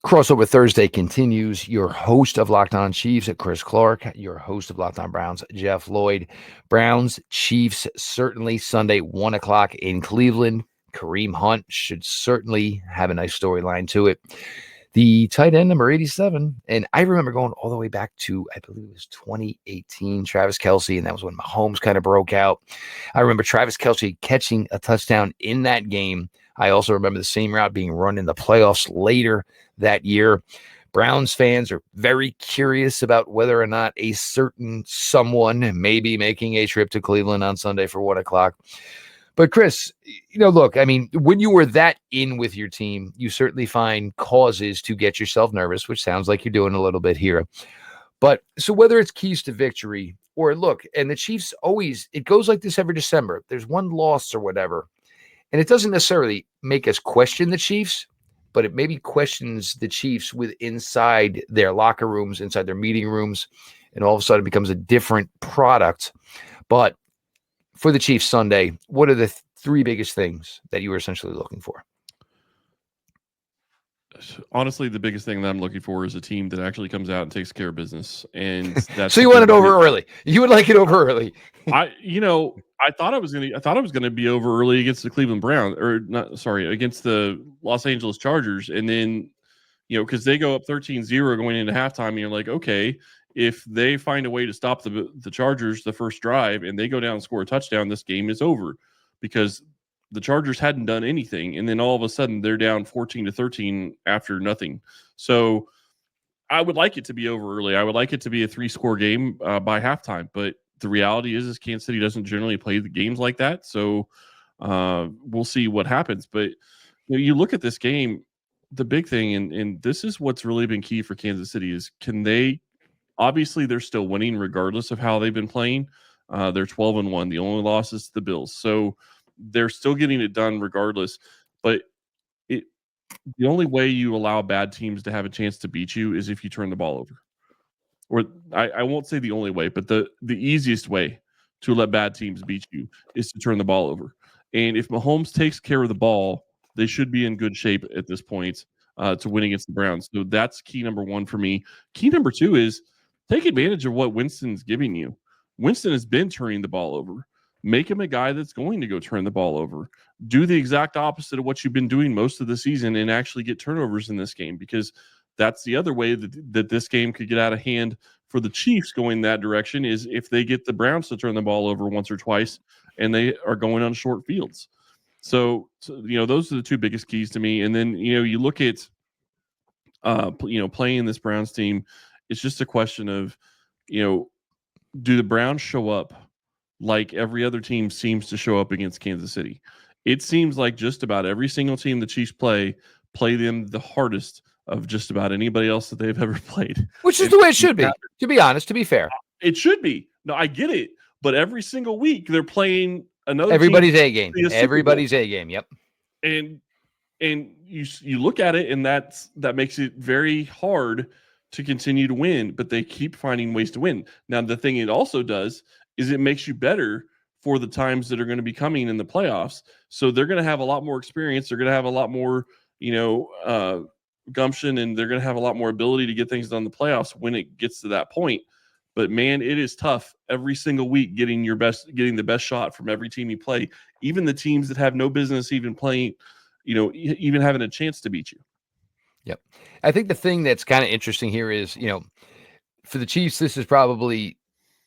Crossover Thursday continues. Your host of Locked On Chiefs, Chris Clark. Your host of Locked On Browns, Jeff Lloyd. Browns, Chiefs, certainly Sunday, 1 o'clock in Cleveland. Kareem Hunt should certainly have a nice storyline to it. The tight end, number 87, and I remember going all the way back to, I believe it was 2018, Travis Kelce, and that was when Mahomes kind of broke out. I remember Travis Kelce catching a touchdown in that game. I also remember the same route being run in the playoffs later that year. Browns fans are very curious about whether or not a certain someone may be making a trip to Cleveland on Sunday for 1 o'clock. But Chris, look, I mean, when you were that in with your team, you certainly find causes to get yourself nervous, which sounds like you're doing a little bit here. But so whether it's keys to victory or look, and the Chiefs always, it goes like this every December. There's one loss or whatever. And it doesn't necessarily make us question the Chiefs, but it maybe questions the Chiefs with inside their locker rooms, inside their meeting rooms, and all of a sudden it becomes a different product. But for the Chiefs Sunday, what are the three biggest things that you were essentially looking for? Honestly, the biggest thing that I'm looking for is a team that actually comes out and takes care of business. And that's so you want it over early. You would like it over early. I thought I was gonna be over early against the Cleveland Browns, against the Los Angeles Chargers, and then because they go up 13-0 going into halftime, and you're like, okay, if they find a way to stop the Chargers the first drive and they go down and score a touchdown, this game is over, because the Chargers hadn't done anything, and then all of a sudden they're down 14-13 after nothing. So I would like it to be over early. I would like it to be a 3-score game by halftime, but the reality is Kansas City doesn't generally play the games like that. So we'll see what happens. But you look at this game, the big thing, and this is what's really been key for Kansas City, is obviously they're still winning regardless of how they've been playing. They're 12-1. The only loss is the Bills. So they're still getting it done regardless. But the only way you allow bad teams to have a chance to beat you is if you turn the ball over. Or I won't say the only way, but the easiest way to let bad teams beat you is to turn the ball over. And if Mahomes takes care of the ball, they should be in good shape at this point to win against the Browns. So that's key number one for me. Key number two is take advantage of what Winston's giving you. Winston has been turning the ball over. Make him a guy that's going to go turn the ball over. Do the exact opposite of what you've been doing most of the season and actually get turnovers in this game, because that's the other way that this game could get out of hand for the Chiefs going that direction, is if they get the Browns to turn the ball over once or twice and they are going on short fields. So those are the two biggest keys to me. And then, you look at, playing this Browns team, it's just a question of, do the Browns show up like every other team seems to show up against Kansas City? It seems like just about every single team the Chiefs play them the hardest of just about anybody else that they've ever played. Which is the way it should be, to be honest, to be fair. It should be. No, I get it. But every single week they're playing another everybody's A game. Everybody's A game, yep. And you look at it, and that makes it very hard to continue to win, but they keep finding ways to win. Now, the thing it also does is it makes you better for the times that are going to be coming in the playoffs. So they're going to have a lot more experience. They're going to have a lot more, gumption, and they're going to have a lot more ability to get things done in the playoffs when it gets to that point. But man, it is tough every single week getting the best shot from every team you play, even the teams that have no business even playing, even having a chance to beat you. Yep. I think the thing that's kind of interesting here is, for the Chiefs, this is probably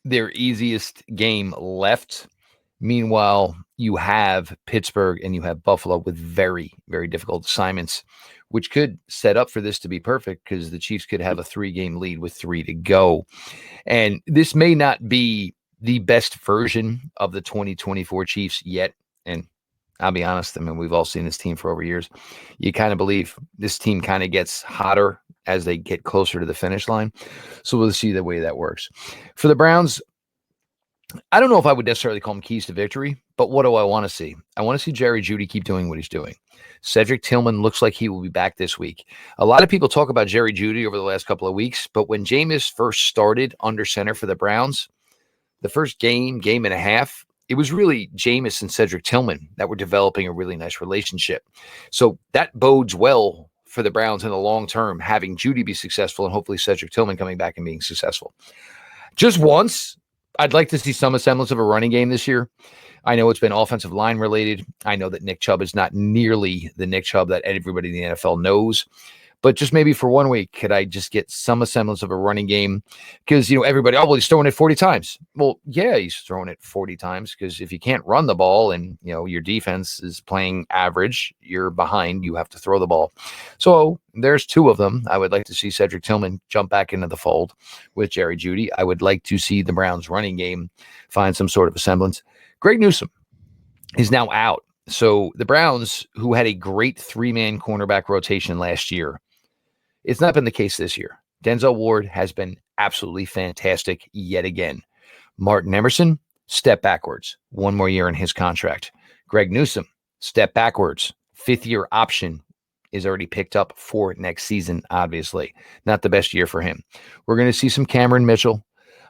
their easiest game left. Meanwhile, you have Pittsburgh and you have Buffalo with very, very difficult assignments, which could set up for this to be perfect, because the Chiefs could have a 3-game lead with 3 to go. And this may not be the best version of the 2024 Chiefs yet. And I'll be honest, I mean, we've all seen this team for over years. You kind of believe this team kind of gets hotter as they get closer to the finish line. So we'll see the way that works. For the Browns, I don't know if I would necessarily call them keys to victory, but what do I want to see? I want to see Jerry Jeudy keep doing what he's doing. Cedric Tillman looks like he will be back this week. A lot of people talk about Jerry Jeudy over the last couple of weeks, but when Jameis first started under center for the Browns, the first game and a half, it was really Jameis and Cedric Tillman that were developing a really nice relationship. So that bodes well for the Browns in the long term, having Judy be successful and hopefully Cedric Tillman coming back and being successful. Just once, I'd like to see some semblance of a running game this year. I know it's been offensive line related. I know that Nick Chubb is not nearly the Nick Chubb that everybody in the NFL knows. But just maybe for 1 week, could I just get some semblance of a running game? Because, everybody, well, he's throwing it 40 times. Well, yeah, he's throwing it 40 times because if you can't run the ball and, your defense is playing average, you're behind, you have to throw the ball. So there's 2 of them. I would like to see Cedric Tillman jump back into the fold with Jerry Jeudy. I would like to see the Browns running game find some sort of a semblance. Greg Newsome is now out. So the Browns, who had a great 3-man cornerback rotation last year, it's not been the case this year. Denzel Ward has been absolutely fantastic yet again. Martin Emerson, step backwards. 1 more year in his contract. Greg Newsome, step backwards. 5th-year option is already picked up for next season, obviously. Not the best year for him. We're going to see some Cameron Mitchell,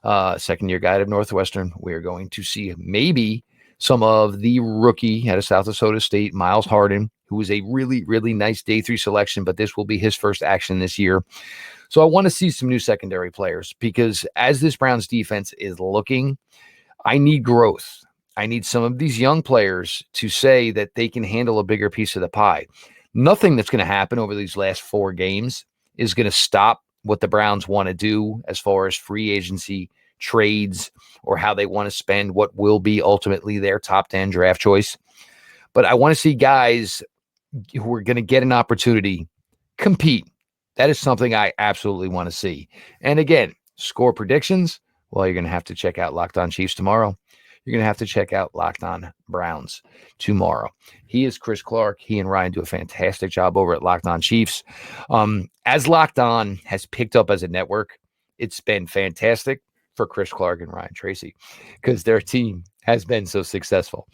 2nd-year guy out of Northwestern. We're going to see maybe some of the rookie out of South Dakota State, Miles Harden, who was a really, really nice day 3 selection, but this will be his first action this year. So I want to see some new secondary players because as this Browns defense is looking, I need growth. I need some of these young players to say that they can handle a bigger piece of the pie. Nothing that's going to happen over these last 4 games is going to stop what the Browns want to do as far as free agency, trades, or how they want to spend what will be ultimately their top 10 draft choice. But I want to see guys who are going to get an opportunity compete. That is something I absolutely want to see. And again, score predictions. Well, you're going to have to check out Locked On Chiefs tomorrow. You're going to have to check out Locked On Browns tomorrow. He is Chris Clark. He and Ryan do a fantastic job over at Locked On Chiefs. As Locked On has picked up as a network, it's been fantastic for Chris Clark and Ryan Tracy because their team has been so successful.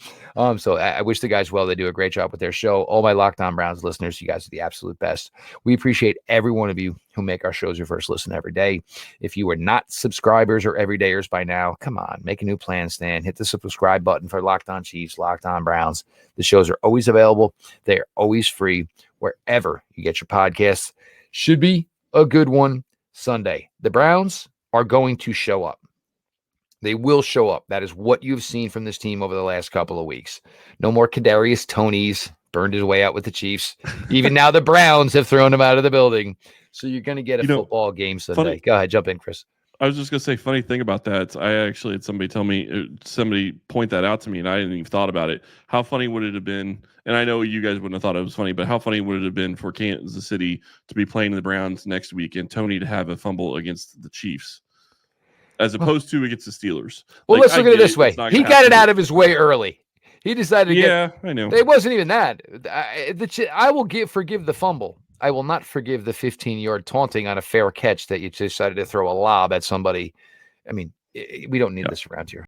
So I wish the guys well. They do a great job with their show. All my Locked On Browns listeners, you guys are the absolute best. We appreciate every one of you who make our shows your first listen every day. If you are not subscribers or everydayers by now, come on, make a new plan, Stan. Hit the subscribe button for Locked On Chiefs, Locked On Browns. The shows are always available. They are always free wherever you get your podcasts. Should be a good one Sunday. The Browns are going to show up. They will show up. That is what you've seen from this team over the last couple of weeks. No more Kadarius Toney's burned his way out with the Chiefs. Even now the Browns have thrown him out of the building. So you're going to get a football game Sunday. Go ahead, jump in, Chris. I was just going to say, funny thing about that, I actually had somebody point that out to me, and I hadn't even thought about it. How funny would it have been, and I know you guys wouldn't have thought it was funny, but how funny would it have been for Kansas City to be playing the Browns next week and Tony to have a fumble against the Chiefs as opposed to against the Steelers? Well, let's look at it this way. He got it out of his way early. He decided to I know. It wasn't even that. I will forgive the fumble. I will not forgive the 15-yard taunting on a fair catch that you decided to throw a lob at somebody. I mean, we don't need this around here.